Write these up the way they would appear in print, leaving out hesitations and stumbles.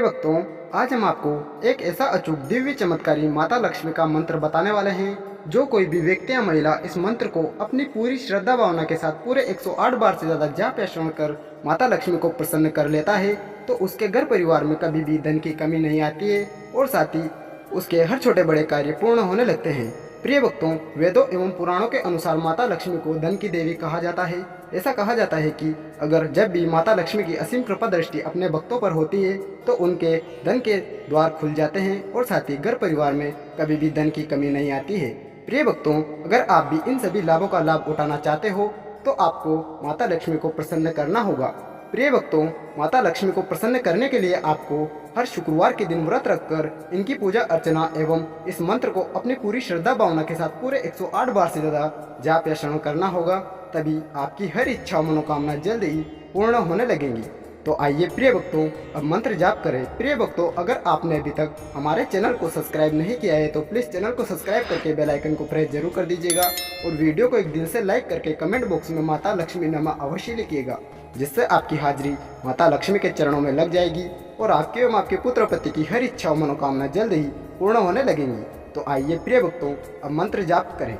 भक्तों, आज हम आपको एक ऐसा अचूक दिव्य चमत्कारी माता लक्ष्मी का मंत्र बताने वाले हैं। जो कोई भी व्यक्ति या महिला इस मंत्र को अपनी पूरी श्रद्धा भावना के साथ पूरे 108 बार से ज़्यादा जाप या श्रवण कर माता लक्ष्मी को प्रसन्न कर लेता है तो उसके घर परिवार में कभी भी धन की कमी नहीं आती है और साथ ही उसके हर छोटे बड़े कार्य पूर्ण होने लगते हैं। प्रिय भक्तों, वेदों एवं पुराणों के अनुसार माता लक्ष्मी को धन की देवी कहा जाता है। ऐसा कहा जाता है कि अगर जब भी माता लक्ष्मी की असीम कृपा दृष्टि अपने भक्तों पर होती है तो उनके धन के द्वार खुल जाते हैं और साथ ही घर परिवार में कभी भी धन की कमी नहीं आती है। प्रिय भक्तों, अगर आप भी इन सभी लाभों का लाभ उठाना चाहते हो तो आपको माता लक्ष्मी को प्रसन्न करना होगा। प्रिय भक्तों, माता लक्ष्मी को प्रसन्न करने के लिए आपको हर शुक्रवार के दिन व्रत रखकर इनकी पूजा अर्चना एवं इस मंत्र को अपनी पूरी श्रद्धा भावना के साथ पूरे 108 बार से ज़्यादा जाप या श्रवण करना होगा। तभी आपकी हर इच्छा और मनोकामना जल्द ही पूर्ण होने लगेंगी। तो आइए प्रिय भक्तों, अब मंत्र जाप करें। प्रिय भक्तों, अगर आपने अभी तक हमारे चैनल को सब्सक्राइब नहीं किया है तो प्लीज़ चैनल को सब्सक्राइब करके बेल आइकन को प्रेस जरूर कर दीजिएगा और वीडियो को एक दिल से लाइक करके कमेंट बॉक्स में माता लक्ष्मी नाम अवश्य लिखिएगा, जिससे आपकी हाजिरी माता लक्ष्मी के चरणों में लग जाएगी और आपके एवं आपके पुत्र पति की हर इच्छा और मनोकामना जल्द ही पूर्ण होने लगेंगी। तो आइए प्रिय भक्तों, अब मंत्र जाप करें।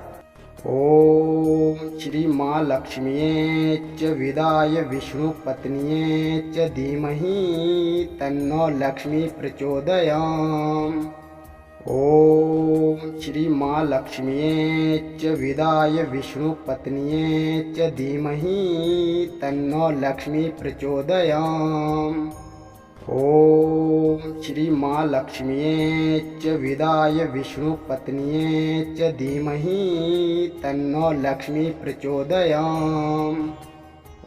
ओम श्री माँ लक्ष्मीये च विदाय विष्णु पत्निये च धीमहि तन्नो लक्ष्मी प्रचोदयाम्। ओम श्री माँ लक्ष्मीये च विदाय विष्णु पत्निये च धीमहि तन्नो लक्ष्मी प्रचोदयाम्। ओम श्री माँ लक्ष्मीये च विदाय विष्णु पत्निये च धीमहि तन्नो लक्ष्मी प्रचोदयाम्।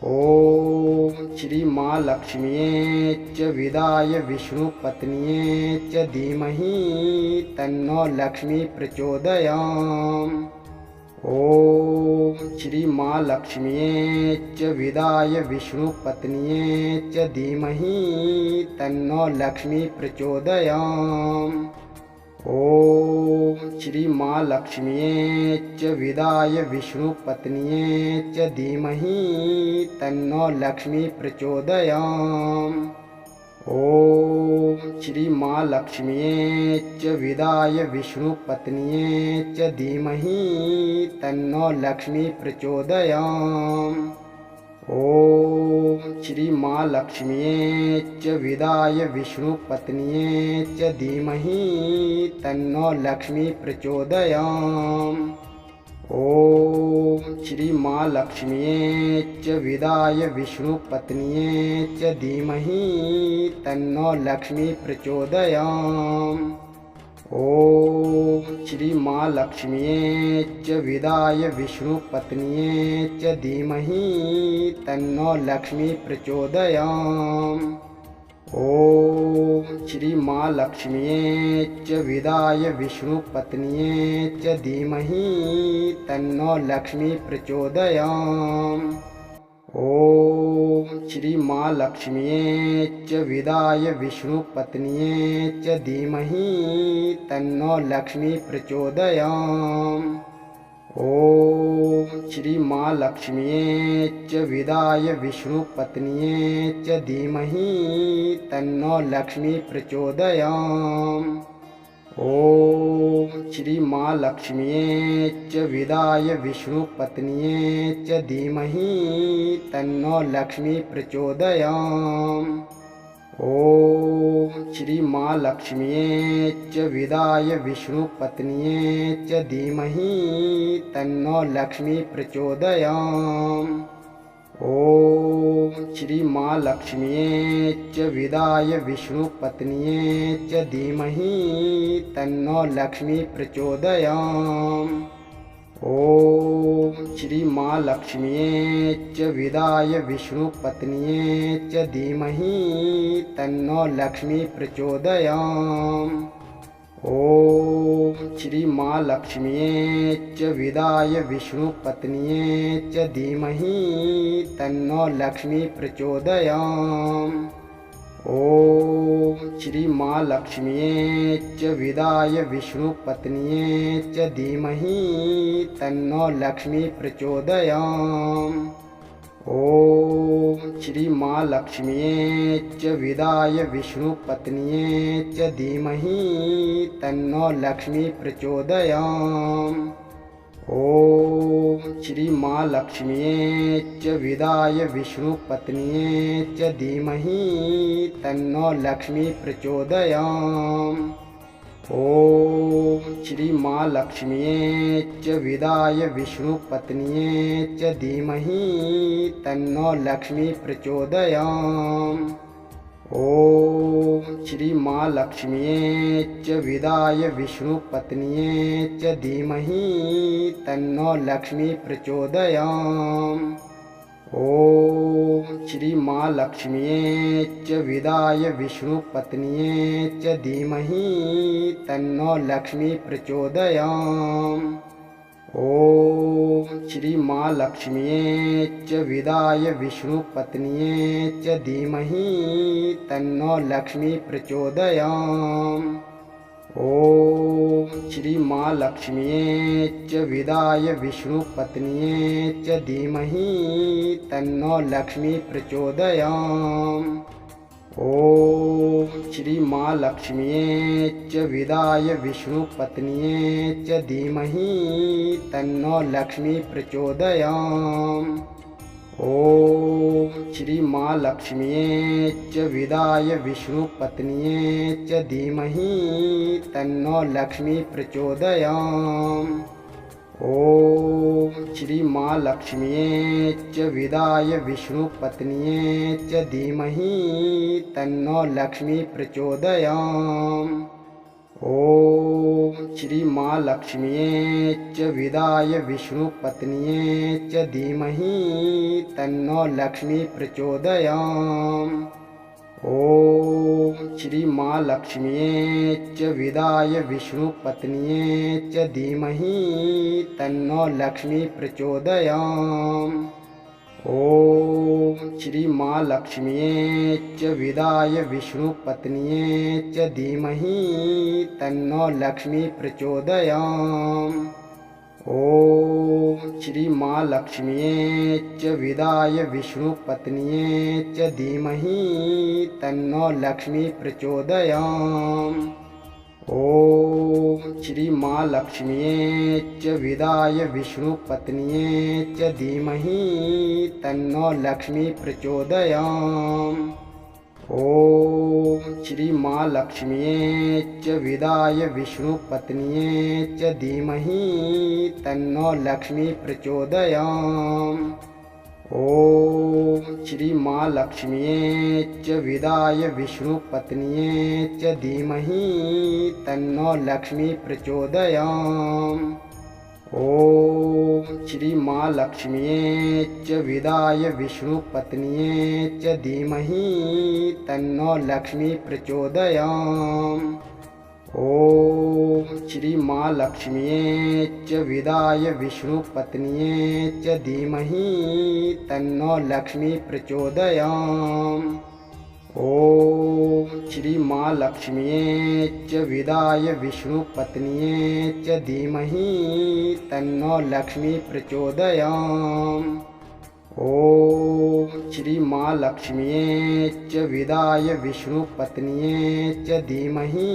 ओम श्री माँ लक्ष्मीये च विदाय विष्णु पत्निये च धीमहि तन्नो लक्ष्मी प्रचोदयाम्। ओम श्री माँ लक्ष्मीये च विदाय विष्णु पत्निये च धीमहि तन्नो लक्ष्मी प्रचोदयाम्। ओम श्री माँ लक्ष्मीये च विदाय विष्णु पत्निये च धीमहि तन्नो लक्ष्मी प्रचोदयाम्। ओम श्री माँ लक्ष्मीये च विदाय विष्णु पत्निये च धीमहि तन्नो लक्ष्मी प्रचोदयाम्। ओम श्री माँ लक्ष्मीये च विदाय विष्णु पत्निये च धीमहि तन्नो लक्ष्मी प्रचोदयाम्। ओम श्री माँ लक्ष्मीये च विदाय विष्णु पत्निये च धीमहि तन्नो लक्ष्मी प्रचोदयाम्। ओम श्री माँ लक्ष्मीये च विदाय विष्णु पत्निये च धीमहि तन्नो लक्ष्मी प्रचोदयाम्। ओम श्री माँ लक्ष्मीये च विदाय विष्णु पत्निये च धीमहि तन्नो लक्ष्मी प्रचोदयाम्। ओम श्री माँ लक्ष्मीये च विदाय विष्णु पत्निये च धीमहि तन्नो लक्ष्मी प्रचोदयाम्। ओम श्री माँ लक्ष्मीये च विदाय विष्णु पत्निये च धीमहि तन्नो लक्ष्मी प्रचोदयाम्। ओम श्री माँ लक्ष्मीये च विदाय विष्णु पत्निये च धीमहि तन्नो लक्ष्मी प्रचोदयाम्। ओम श्री माँ लक्ष्मीये च विदाय विष्णु पत्निये च धीमहि तन्नो लक्ष्मी प्रचोदयाम्। ओम श्री माँ लक्ष्मीये च विदाय विष्णु पत्निये च धीमहि तन्नो लक्ष्मी प्रचोदयाम्। ओम श्री माँ लक्ष्मीये च विदाय विष्णु पत्निये च धीमहि तन्नो लक्ष्मी प्रचोदयाम्। ओम श्री माँ लक्ष्मीये च विदाय विष्णु पत्निये च धीमहि तन्नो लक्ष्मी प्रचोदयाम्। ओम श्री माँ लक्ष्मीये च विदाय विष्णु पत्निये च धीमहि तन्नो लक्ष्मी प्रचोदयाम्। ओम श्रीमहालक्ष्म्यै च विदाय विष्णुपत्न्यै च धीमहि तन्नो लक्ष्मी प्रचोदयात्। ॐ श्रीमहालक्ष्म्यै च विदाय विष्णुपत्न्यै च धीमहि तन्नो लक्ष्मी प्रचोदयात्। ॐ श्रीमहालक्ष्म्यै च विदाय विष्णुपत्न्यै च धीमहि तन्नो लक्ष्मी प्रचोदयात्। ॐ श्रीमहालक्ष्म्यै च विदाय विष्णुपत्न्यै च धीमहि तन्नो लक्ष्मी प्रचोदयात्। ॐ श्रीमहालक्ष्म्यै च विदाय विष्णुपत्न्यै च धीमहि तन्नो लक्ष्मी प्रचोदयात्। ॐ श्रीमहालक्ष्म्यै च विदाय विष्णुपत्न्यै च धीमहि तन्नो लक्ष्मी प्रचोदयात्। ॐ श्रीमहालक्ष्म्यै च विदाय विष्णुपत्न्यै च धीमहि तन्नो लक्ष्मी प्रचोदयात्। ॐ श्रीमहालक्ष्म्यै च विदाय विष्णुपत्न्यै च धीमहि तन्नो लक्ष्मी प्रचोदयात्। ॐ श्रीमहालक्ष्म्यै च विदाय विष्णुपत्न्यै च धीमहि तन्नो लक्ष्मी प्रचोदयात्। ॐ श्रीमहालक्ष्म्यै च विदाय विष्णुपत्न्यै च धीमहि तन्नो लक्ष्मी प्रचोदयात्। ॐ श्रीमहालक्ष्म्यै च विदाय विष्णुपत्न्यै च धीमहि तन्नो लक्ष्मी प्रचोदयात्। ॐ श्रीमहालक्ष्म्यै च विदाय विष्णुपत्न्यै च धीमहि तन्नो लक्ष्मी प्रचोदयात्। ॐ श्रीमहालक्ष्म्यै च विदाय विष्णुपत्न्यै च धीमहि तन्नो लक्ष्मी प्रचोदयात्। ॐ श्रीमहालक्ष्म्यै च विदाय विष्णुपत्न्यै च धीमहि तन्नो लक्ष्मी प्रचोदयात्। ॐ श्रीमहालक्ष्म्यै च विदाय विष्णुपत्न्यै च धीमहि तन्नो लक्ष्मी प्रचोदयात्। ॐ श्रीमहालक्ष्म्यै च विदाय विष्णुपत्न्यै च धीमहि तन्नो लक्ष्मी प्रचोदयात्। ॐ श्रीमहालक्ष्म्यै च विदाय विष्णुपत्न्यै च धीमहि तन्नो लक्ष्मी प्रचोदयात्। ॐ श्रीमहालक्ष्म्यै च विदाय विष्णुपत्न्यै च धीमहि तन्नो लक्ष्मी प्रचोदयात्। ॐ श्रीमहालक्ष्म्यै च विदाय विष्णुपत्न्यै च धीमहि तन्नो लक्ष्मी प्रचोदयात्। ॐ श्रीमहालक्ष्म्यै च विदाय विष्णुपत्न्यै च धीमहि तन्नो लक्ष्मी प्रचोदयात्। ॐ श्रीमहालक्ष्म्यै च विदाय विष्णुपत्न्यै च धीमहि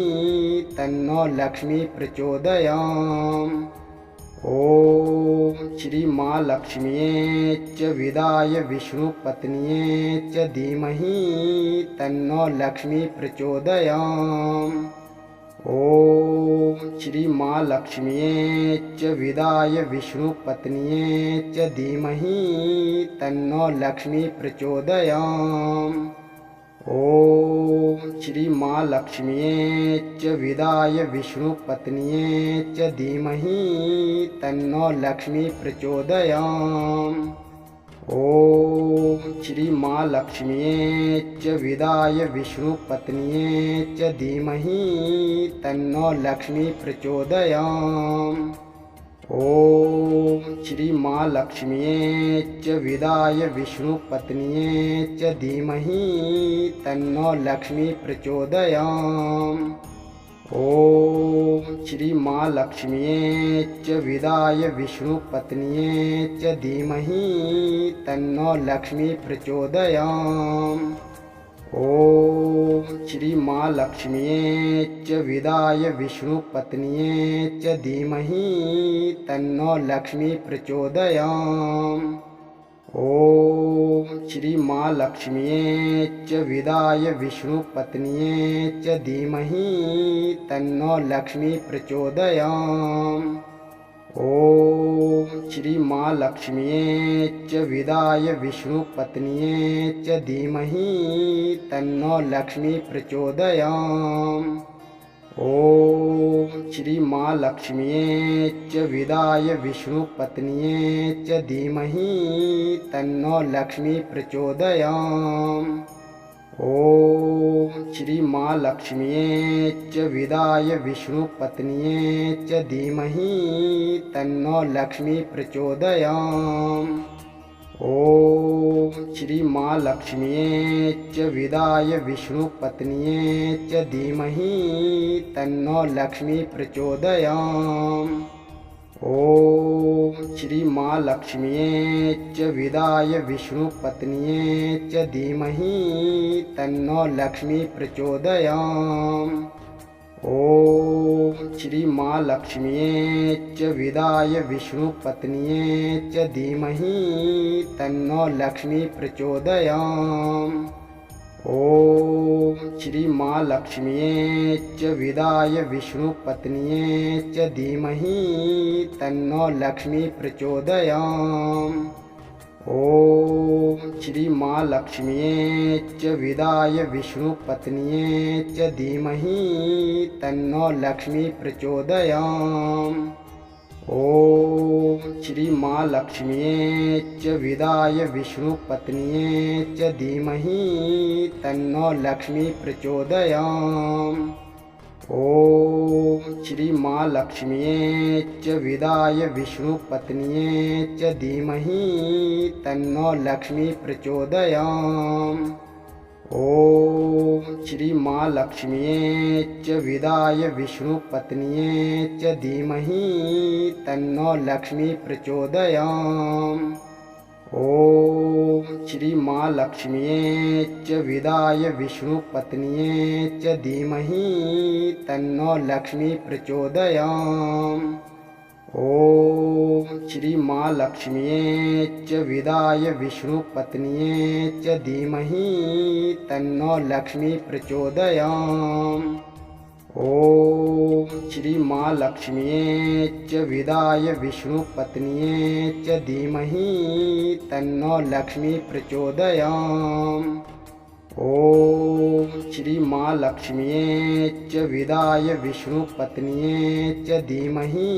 तन्नो लक्ष्मी प्रचोदयात्। ॐ श्रीमहालक्ष्म्यै च विदाय विष्णुपत्न्यै च धीमहि तन्नो लक्ष्मी प्रचोदयात्। ॐ श्रीमहालक्ष्म्यै च विदाय विष्णुपत्न्यै च धीमहि तन्नो लक्ष्मी प्रचोदयात्। ॐ श्रीमहालक्ष्म्यै च विदाय विष्णुपत्न्यै च धीमहि तन्नो लक्ष्मी प्रचोदयात्। ॐ श्रीमहालक्ष्म्यै च विदाय विष्णुपत्न्यै च धीमहि तन्नो लक्ष्मी प्रचोदयात्। ॐ श्रीमहालक्ष्म्यै च विदाय विष्णुपत्न्यै च धीमहि तन्नो लक्ष्मी प्रचोदयात्। ॐ श्री महालक्ष्म्यै च विदाय विष्णुपत्न्यै च धीमहि तन्नो लक्ष्मी प्रचोदयात्। ॐ श्री महालक्ष्म्यै च विदाय विष्णुपत्न्यै च धीमहि तन्नो लक्ष्मी प्रचोदयात्। ॐ श्री महालक्ष्म्यै च विदाय विष्णुपत्न्यै च धीमहि तन्नो लक्ष्मी प्रचोदयात्। ॐ श्री महालक्ष्म्यै च विदाय विष्णुपत्न्यै च धीमहि तन्नो लक्ष्मी प्रचोदयात्। ॐ श्री महालक्ष्म्यै च विदाय विष्णुपत्न्यै च धीमहि तन्नो लक्ष्मी प्रचोदयात्। ॐ श्री महालक्ष्म्यै च विदाय विष्णुपत्न्यै च धीमहि तन्नो लक्ष्मी प्रचोदयात्। ॐ श्री महालक्ष्म्यै च विदाय विष्णुपत्न्यै च धीमहि तन्नो लक्ष्मी प्रचोदयात्। ॐ श्री महालक्ष्म्यै च विदाय विष्णुपत्न्यै च धीमहि तन्नो लक्ष्मी प्रचोदयात्। ॐ श्री महालक्ष्म्यै च विदाय विष्णुपत्न्यै च धीमहि तन्नो लक्ष्मी प्रचोदयात्। ॐ श्री महालक्ष्म्यै च विदाय विष्णुपत्न्यै च धीमहि तन्नो लक्ष्मी प्रचोदयात्। ॐ श्री महालक्ष्म्यै च विदाय विष्णुपत्न्यै च धीमहि तन्नो लक्ष्मी प्रचोदयात्। ॐ श्री महालक्ष्म्यै च विदाय विष्णुपत्न्यै च धीमहि तन्नो लक्ष्मी प्रचोदयात्। ॐ श्री महालक्ष्म्यै च विदाय विष्णुपत्न्यै च धीमहि तन्नो लक्ष्मी प्रचोदयात्। ॐ श्री महालक्ष्म्यै च विदाय विष्णुपत्न्यै च धीमहि तन्नो लक्ष्मी प्रचोदयात्। ॐ श्री महालक्ष्म्यै च विदाय विष्णुपत्न्यै च धीमहि तन्नो लक्ष्मी प्रचोदयात्। ॐ श्री महालक्ष्म्यै च विदाय विष्णुपत्न्यै च धीमहि तन्नो लक्ष्मी प्रचोदयात्। ॐ श्री महालक्ष्म्यै च विदाय विष्णुपत्न्यै च धीमहि तन्नो लक्ष्मी प्रचोदयात्। ॐ श्री महालक्ष्म्यै च विदाय विष्णुपत्न्यै च धीमहि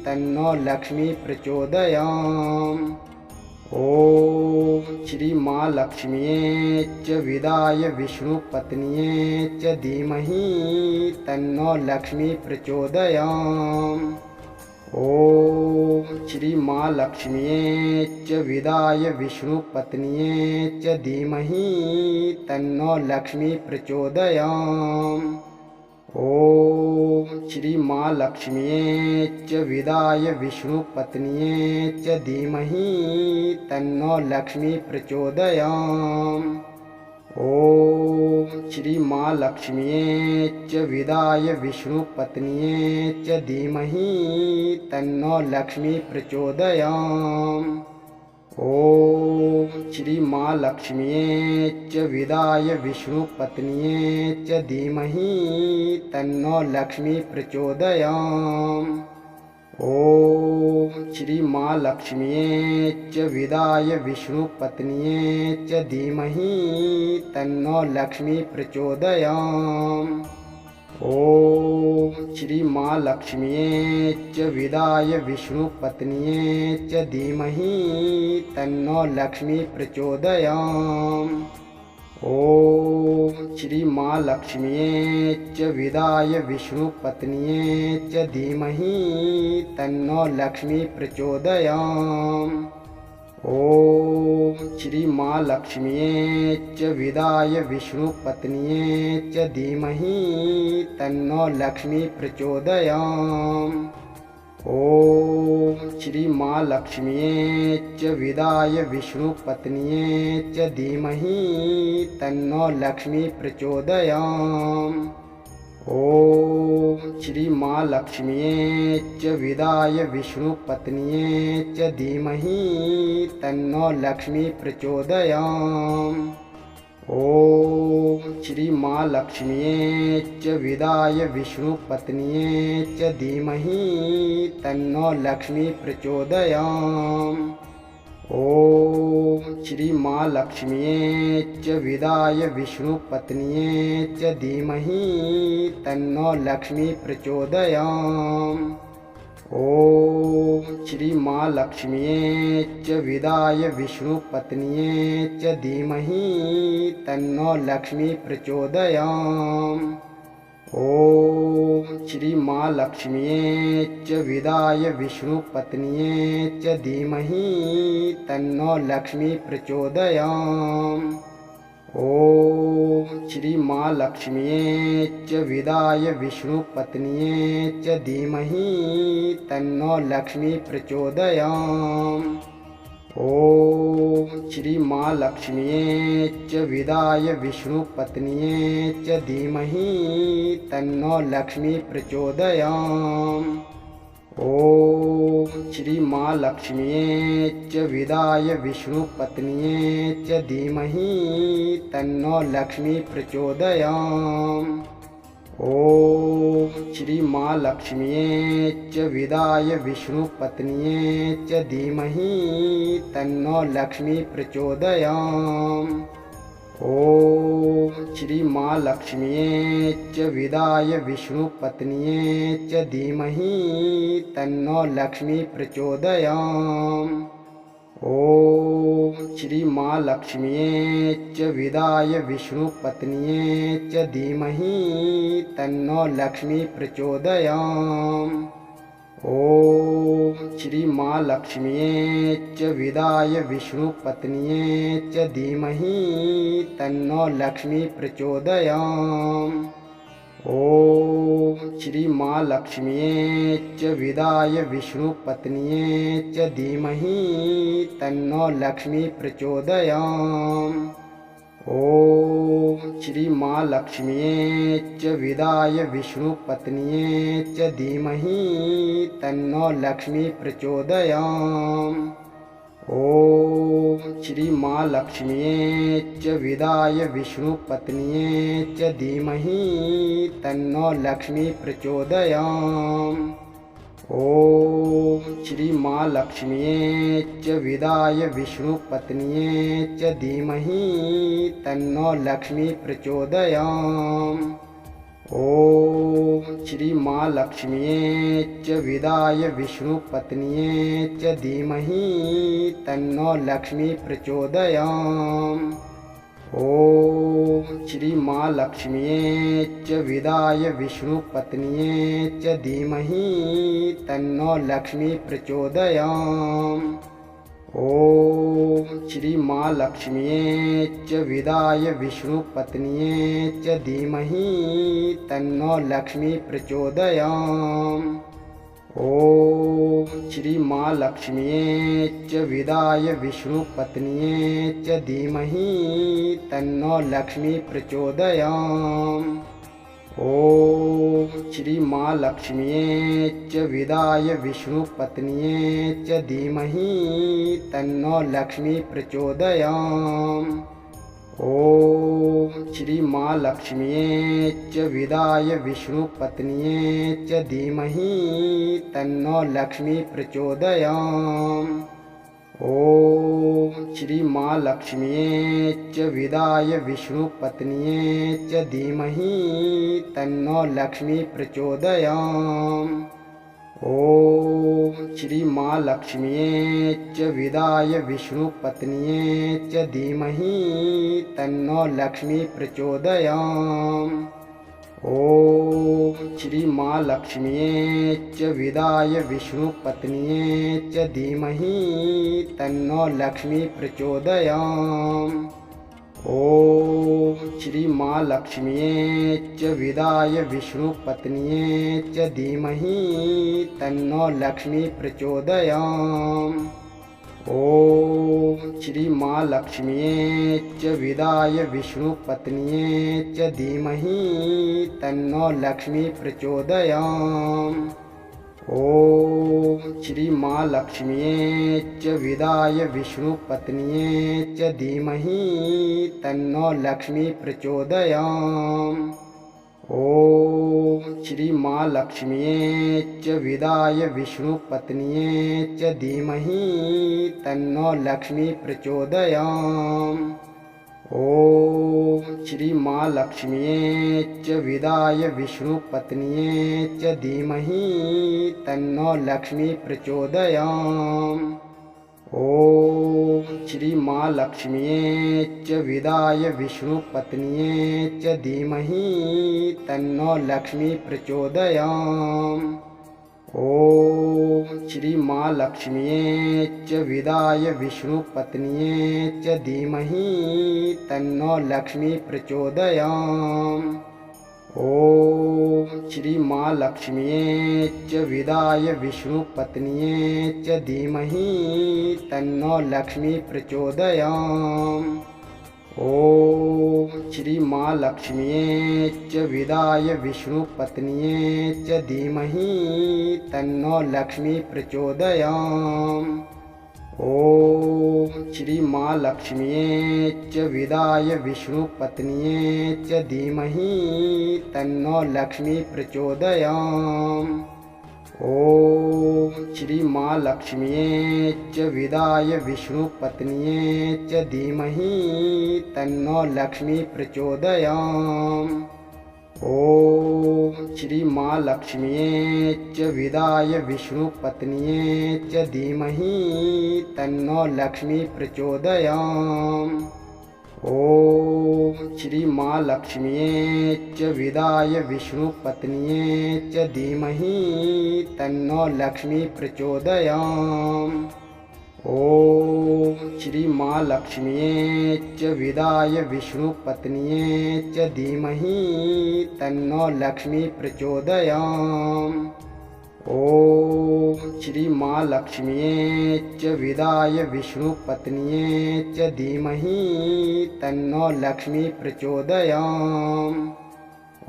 तन्नो लक्ष्मी प्रचोदयात्। ॐ श्री महालक्ष्म्यै च विदाय विष्णुपत्न्यै च धीमहि तन्नो लक्ष्मी प्रचोदयात्। ॐ श्री महालक्ष्म्यै च विदाय विष्णुपत्न्यै च धीमहि तन्नो लक्ष्मी प्रचोदयात्। ॐ श्री महालक्ष्म्यै च विदाय विष्णुपत्न्यै च धीमहि तन्नो लक्ष्मी प्रचोदयात्। ॐ श्री महालक्ष्म्यै च विदाय विष्णुपत्न्यै च धीमहि तन्नो लक्ष्मी प्रचोदयात्। ॐ श्री महालक्ष्म्यै च विदाय विष्णुपत्न्यै च धीमहि तन्नो लक्ष्मी प्रचोदयात्। ॐ श्री महालक्ष्म्यै च विदाय विष्णुपत्न्यै च धीमहि तन्नो लक्ष्मी प्रचोदयात्। ॐ श्री महालक्ष्म्यै च विदाय विष्णुपत्न्यै च धीमहि तन्नो लक्ष्मी प्रचोदयात्। ॐ श्री महालक्ष्म्यै च विदाय विष्णुपत्न्यै च धीमहि तन्नो लक्ष्मी प्रचोदयात्। ॐ श्रीमहालक्ष्म्यै च विदाय विष्णुपत्न्यै च धीमहि तन्नो लक्ष्मी प्रचोदयात्। ॐ श्रीमहालक्ष्म्यै च विदाय विष्णुपत्न्यै च धीमहि तन्नो लक्ष्मी प्रचोदयात्। ॐ श्रीमहालक्ष्म्यै च विदाय विष्णुपत्न्यै च धीमहि तन्नो लक्ष्मी प्रचोदयात्। ॐ श्रीमहालक्ष्म्यै च विदाय विष्णुपत्न्यै च धीमहि तन्नो लक्ष्मी प्रचोदयात्। ॐ श्रीमहालक्ष्म्यै च विदाय विष्णुपत्न्यै च धीमहि तन्नो लक्ष्मी प्रचोदयात्। ॐ श्रीमहालक्ष्म्यै च विदाय विष्णुपत्न्यै च धीमहि तन्नो लक्ष्मी प्रचोदयात्। ॐ श्रीमहालक्ष्म्यै च विदाय विष्णुपत्न्यै च धीमहि तन्नो लक्ष्मी प्रचोदयात्। ॐ श्रीमहालक्ष्म्यै च विदाय विष्णुपत्न्यै च धीमहि तन्नो लक्ष्मी प्रचोदयात्। ॐ श्रीमहालक्ष्म्यै च विदाय विष्णुपत्न्यै च धीमहि तन्नो लक्ष्मी प्रचोदयात्। ॐ श्रीमहालक्ष्म्यै च विदाय विष्णुपत्न्यै च धीमहि तन्नो लक्ष्मी प्रचोदयात्। ॐ श्रीमहालक्ष्म्यै च विदाय विष्णुपत्न्यै च धीमहि तन्नो लक्ष्मी प्रचोदयात्। ॐ श्रीमहालक्ष्म्यै च विदाय विष्णुपत्न्यै च धीमहि तन्नो लक्ष्मी प्रचोदयात्। ॐ श्रीमहालक्ष्म्यै च विदाय विष्णुपत्न्यै च धीमहि तन्नो लक्ष्मी प्रचोदयात्। ॐ श्रीमहालक्ष्म्यै च विदाय विष्णुपत्न्यै च धीमहि तन्नो लक्ष्मी प्रचोदयात्। ॐ श्रीमहालक्ष्म्यै च विदाय विष्णुपत्न्यै च धीमहि तन्नो लक्ष्मी प्रचोदयात्। ॐ श्रीमहालक्ष्म्यै च विदाय विष्णुपत्न्यै च धीमहि तन्नो लक्ष्मी प्रचोदयात्। ॐ श्रीमहालक्ष्म्यै च विदाय विष्णुपत्न्यै च धीमहि तन्नो लक्ष्मी प्रचोदयात्। ॐ श्रीमहालक्ष्म्यै च विदाय विष्णुपत्न्यै च धीमहि तन्नो लक्ष्मी प्रचोदयात्। ॐ श्रीमहालक्ष्म्यै च विदाय विष्णुपत्न्यै च धीमहि तन्नो लक्ष्मी प्रचोदयात्। ॐ श्रीमहालक्ष्म्यै च विदाय विष्णुपत्न्यै च धीमहि तन्नो लक्ष्मी प्रचोदयात्। ॐ श्रीमहालक्ष्म्यै च विदाय विष्णुपत्न्यै च धीमहि तन्नो लक्ष्मी प्रचोदयात्। ॐ श्रीमहालक्ष्म्यै च विदाय विष्णुपत्न्यै च धीमहि तन्नो लक्ष्मी प्रचोदयात्। ॐ श्रीमहालक्ष्म्यै च विदाय विष्णुपत्न्यै च धीमहि तन्नो लक्ष्मी प्रचोदयात्। ॐ श्रीमहालक्ष्म्यै च विदाय विष्णुपत्न्यै च धीमहि तन्नो लक्ष्मी प्रचोदयात्। ॐ श्रीमहालक्ष्म्यै च विदाय विष्णुपत्न्यै च धीमहि तन्नो लक्ष्मी प्रचोदयात्। ॐ श्रीमहालक्ष्म्यै च विदाय विष्णुपत्न्यै च धीमहि तन्नो लक्ष्मी प्रचोदयात्। ॐ श्री महालक्ष्म्यै च विदाय विष्णुपत्न्यै च धीमहि तन्नो लक्ष्मी प्रचोदयात्। ॐ श्री महालक्ष्म्यै च विदाय विष्णुपत्न्यै च धीमहि तन्नो लक्ष्मी प्रचोदयात्। ॐ श्री महालक्ष्म्यै च विदाय विष्णुपत्न्यै च धीमहि तन्नो लक्ष्मी प्रचोदयात्। ॐ श्री महालक्ष्म्यै च विदाय विष्णुपत्न्यै च धीमहि तन्नो लक्ष्मी प्रचोदयात्। ॐ श्री महालक्ष्म्यै च विदाय विष्णुपत्न्यै च धीमहि तन्नो लक्ष्मी प्रचोदयात्। ॐ श्री महालक्ष्म्यै च विदाय विष्णुपत्न्यै च धीमहि तन्नो लक्ष्मी प्रचोदयात्। ॐ श्री महालक्ष्म्यै च विदाय विष्णुपत्न्यै च धीमहि तन्नो लक्ष्मी प्रचोदयात्। ॐ श्री महालक्ष्म्यै च विदाय विष्णुपत्न्यै च धीमहि तन्नो लक्ष्मी प्रचोदयात्। ॐ श्री महालक्ष्म्यै च विदाय विष्णुपत्न्यै च धीमहि तन्नो लक्ष्मी प्रचोदयात्। ॐ श्री महालक्ष्म्यै च विदाय विष्णुपत्न्यै च धीमहि तन्नो लक्ष्मी प्रचोदयात्। ॐ श्री महालक्ष्म्यै च विदाय विष्णुपत्न्यै च धीमहि तन्नो लक्ष्मी प्रचोदयात्। ॐ श्री महालक्ष्म्यै च विदाय विष्णुपत्न्यै च धीमहि तन्नो लक्ष्मी प्रचोदयात्। ॐ श्री महालक्ष्म्यै च विदाय विष्णुपत्न्यै च धीमहि तन्नो लक्ष्मी प्रचोदयात्। ॐ श्री महालक्ष्म्यै च विदाय विष्णुपत्न्यै च धीमहि तन्नो लक्ष्मी प्रचोदयात्। ॐ श्री महालक्ष्म्यै च विदाय विष्णुपत्न्यै च धीमहि तन्नो लक्ष्मी प्रचोदयात्। ॐ श्री महालक्ष्म्यै च विदाय विष्णुपत्न्यै च धीमहि तन्नो लक्ष्मी प्रचोदयात्।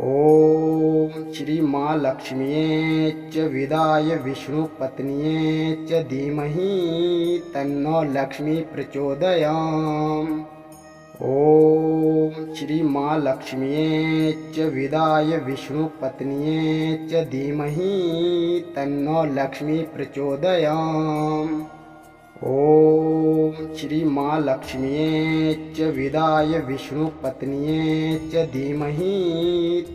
ॐ श्री महालक्ष्म्यै च विदाय विष्णुपत्न्यै च धीमहि तन्नो लक्ष्मी प्रचोदयात्। ॐ श्री महालक्ष्म्यै च विदाय विष्णुपत्न्यै च धीमहि तन्नो लक्ष्मी प्रचोदयात्। ॐ श्री महालक्ष्म्यै च विदाय विष्णुपत्न्यै च धीमहि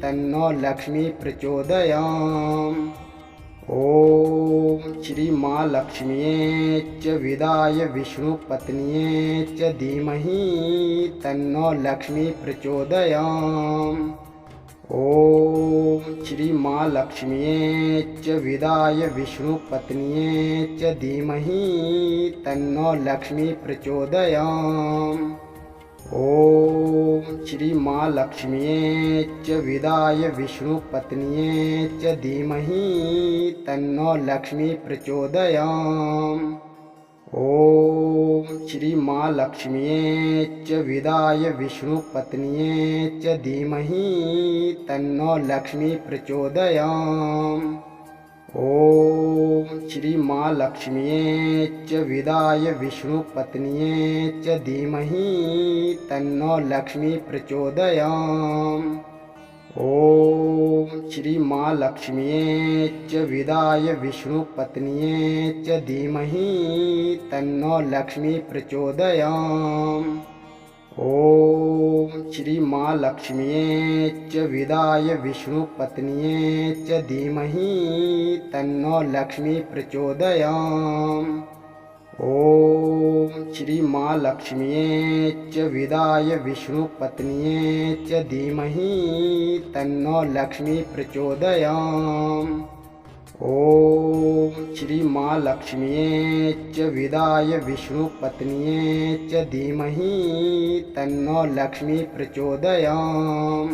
तन्नो लक्ष्मी प्रचोदयात्। ॐ श्री महालक्ष्म्यै च विदाय विष्णुपत्न्यै च धीमहि तन्नो लक्ष्मी प्रचोदयात्। ॐ श्री महालक्ष्म्यै च विदाय विष्णुपत्न्यै च धीमहि तन्नो लक्ष्मी प्रचोदयात्। ॐ श्री महालक्ष्म्यै च विदाय विष्णुपत्न्यै च धीमहि तन्नो लक्ष्मी प्रचोदयात्। ॐ श्री महालक्ष्म्यै च विदाय विष्णुपत्न्यै च धीमहि तन्नो लक्ष्मी प्रचोदयात्। ॐ श्री महालक्ष्म्यै च विदाय विष्णुपत्न्यै च धीमहि तन्नो लक्ष्मी प्रचोदयात्। ॐ श्री महालक्ष्म्यै च विदाय विष्णुपत्न्यै च धीमहि तन्नो लक्ष्मी प्रचोदयात्। ॐ श्री महालक्ष्म्यै च विदाय विष्णुपत्न्यै च धीमहि तन्नो लक्ष्मी प्रचोदयात्। ॐ श्री महालक्ष्म्यै च विदाय विष्णुपत्न्यै च धीमहि तन्नो लक्ष्मी प्रचोदयात्। ॐ श्री महालक्ष्म्यै च विदाय विष्णुपत्न्यै च धीमहि तन्नो लक्ष्मी प्रचोदयात्।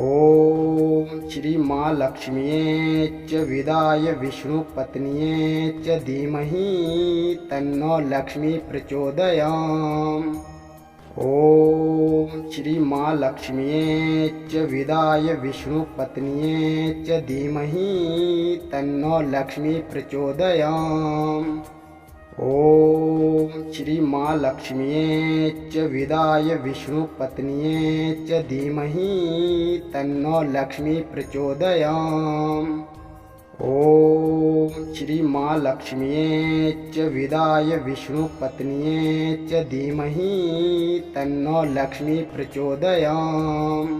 ॐ श्री महालक्ष्म्यै च विदाय विष्णुपत्न्यै च धीमहि तन्नो लक्ष्मी प्रचोदयात्। ॐ श्री महालक्ष्म्यै च विदाय विष्णुपत्न्यै च धीमहि तन्नो लक्ष्मी प्रचोदयात्। ॐ श्री महालक्ष्म्यै च विदाय विष्णुपत्न्यै च धीमहि तन्नो लक्ष्मी प्रचोदयात्। ॐ श्री महालक्ष्म्यै च विदाय विष्णुपत्न्यै च धीमहि तन्नो लक्ष्मी प्रचोदयात्।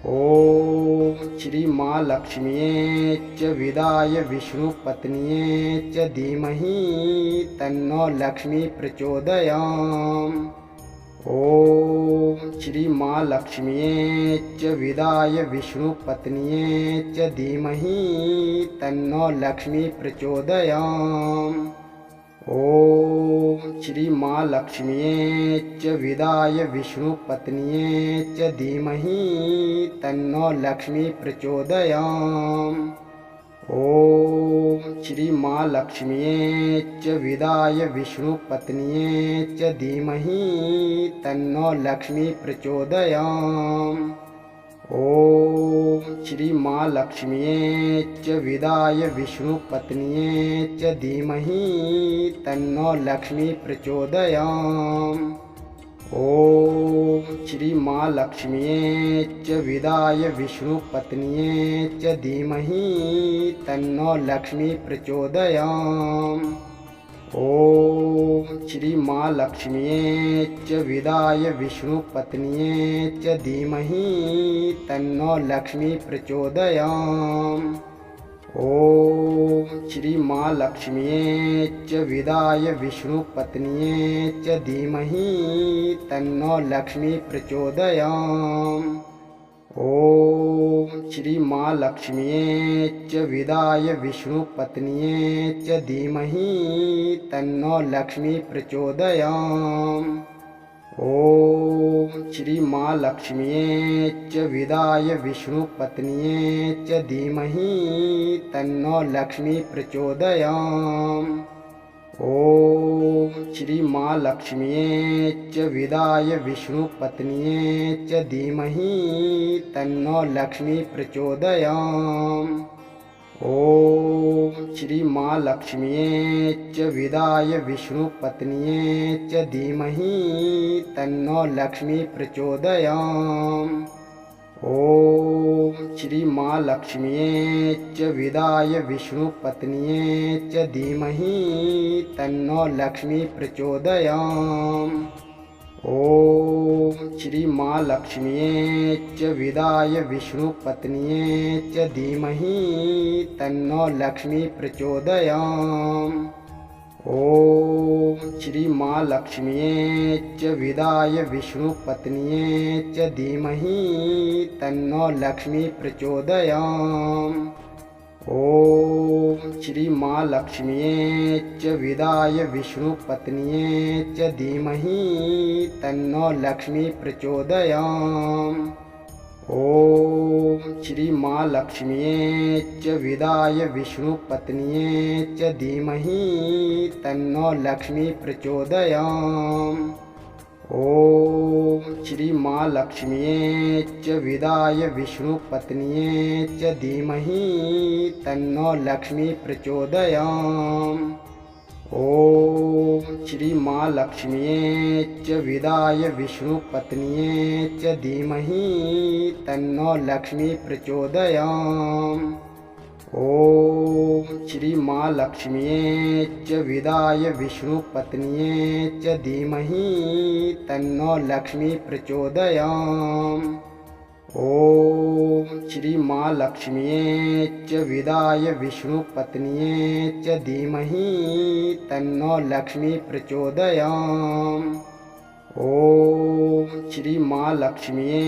ॐ श्री महालक्ष्म्यै च विदाय विष्णुपत्न्यै च धीमहि तन्नो लक्ष्मी प्रचोदयात्। ॐ श्री महालक्ष्म्यै च विदाय विष्णुपत्न्यै च धीमहि तन्नो लक्ष्मी प्रचोदयात्। ॐ श्री महालक्ष्म्यै च विदाय विष्णुपत्न्यै च धीमहि तन्नो लक्ष्मी प्रचोदयात्। ॐ श्री महालक्ष्म्यै च विदाय विष्णुपत्न्यै च धीमहि तन्नो लक्ष्मी प्रचोदयात्। ॐ श्री महालक्ष्म्यै च विदाय विष्णुपत्न्यै च धीमहि तन्नो लक्ष्मी प्रचोदयात्। ॐ श्री महालक्ष्म्यै च विदाय विष्णुपत्न्यै च धीमहि तन्नो लक्ष्मी प्रचोदयात्। ॐ श्री महालक्ष्म्यै च विदाय विष्णुपत्न्यै च धीमहि तन्नो लक्ष्मी प्रचोदयात्। ॐ श्री महालक्ष्म्यै च विदाय विष्णुपत्न्यै च धीमहि तन्नो लक्ष्मी प्रचोदयात्। ॐ श्री महालक्ष्म्यै च विदाय विष्णुपत्न्यै च धीमहि तन्नो लक्ष्मी प्रचोदयात्। ॐ श्री महालक्ष्म्यै च विदाय विष्णुपत्न्यै च धीमहि तन्नो लक्ष्मी प्रचोदयात्। ॐ श्री महालक्ष्म्यै च विदाय विष्णुपत्न्यै च धीमहि तन्नो लक्ष्मी प्रचोदयात्। ॐ श्री महालक्ष्म्यै च विदाय विष्णुपत्न्यै च धीमहि तन्नो लक्ष्मी प्रचोदयात्। ॐ श्री महालक्ष्म्यै च विदाय विष्णुपत्न्यै च धीमहि तन्नो लक्ष्मी प्रचोदयात्। ॐ श्री महालक्ष्म्यै च विदाय विष्णुपत्न्यै च धीमहि तन्नो लक्ष्मी प्रचोदयात्। ॐ श्री महालक्ष्म्यै च विदाय विष्णुपत्न्यै च धीमहि तन्नो लक्ष्मी प्रचोदयात्। ॐ श्री महालक्ष्म्यै च विदाय विष्णुपत्न्यै च धीमहि तन्नो लक्ष्मी प्रचोदयात्। ॐ श्री महालक्ष्म्यै च विदाय विष्णुपत्न्यै च धीमहि तन्नो लक्ष्मी प्रचोदयात्। ॐ श्री महालक्ष्म्यै च विदाय विष्णुपत्न्यै च धीमहि तन्नो लक्ष्मी प्रचोदयात्। ॐ श्री महालक्ष्म्यै च विदाय विष्णुपत्न्यै च धीमहि तन्नो लक्ष्मी प्रचोदयात्। ॐ श्री महालक्ष्म्यै च विदाय विष्णुपत्न्यै च धीमहि तन्नो लक्ष्मी प्रचोदयात्। ॐ श्रीमहालक्ष्म्यै च विदाय विष्णुपत्न्यै च धीमहि तन्नो लक्ष्मी प्रचोदयात्। ॐ श्रीमहालक्ष्म्यै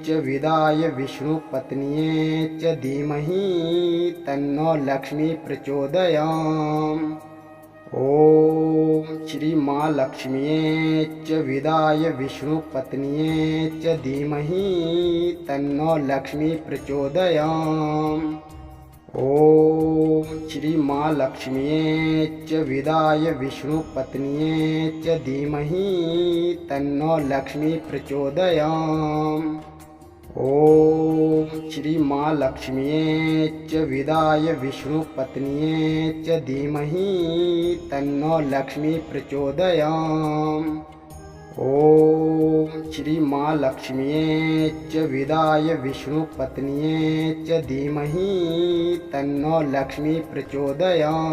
च विदाय विष्णुपत्न्यै च धीमहि तन्नो लक्ष्मी प्रचोदयात्। ॐ श्रीमहालक्ष्म्यै च विदाय विष्णुपत्न्यै च धीमहि तन्नो लक्ष्मी प्रचोदयात्। ॐ श्रीमहालक्ष्म्यै च विदाय विष्णुपत्न्यै च धीमहि तन्नो लक्ष्मी प्रचोदयात्। ॐ श्रीमहालक्ष्म्यै च विदाय विष्णुपत्न्यै च धीमहि तन्नो लक्ष्मी प्रचोदयात्। ॐ श्रीमहालक्ष्म्यै च विदाय विष्णुपत्न्यै च धीमहि तन्नो लक्ष्मी प्रचोदयात्।